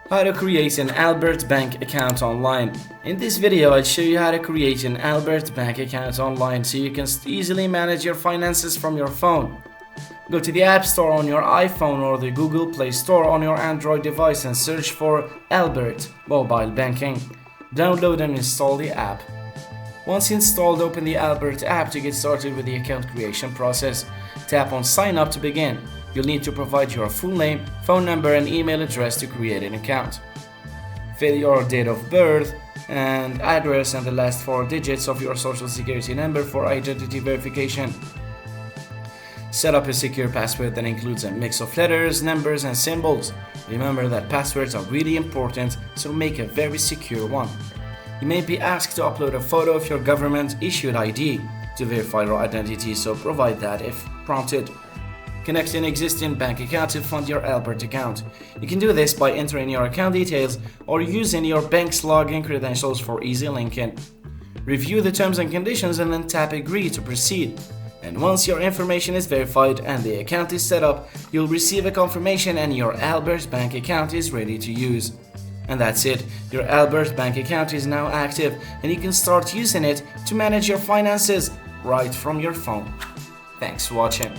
How to create an Albert Bank account online. In this video, I'll show you how to create an Albert Bank account online so you can easily manage your finances from your phone. Go to the App Store on your iPhone or the Google Play Store on your Android device and search for Albert Mobile Banking. Download and install the app. Once installed, open the Albert app to get started with the account creation process. Tap on Sign Up to begin. You'll need to provide your full name, phone number, and email address to create an account. Fill your date of birth and address and the last 4 digits of your social security number for identity verification. Set up a secure password that includes a mix of letters, numbers, and symbols. Remember that passwords are really important, so make a very secure one. You may be asked to upload a photo of your government-issued ID to verify your identity, so provide that if prompted. Connect an existing bank account to fund your Albert account. You can do this by entering your account details or using your bank's login credentials for easy linking. Review the terms and conditions and then tap Agree to proceed. And once your information is verified and the account is set up, you'll receive a confirmation and your Albert Bank account is ready to use. And that's it, your Albert Bank account is now active and you can start using it to manage your finances right from your phone. Thanks for watching.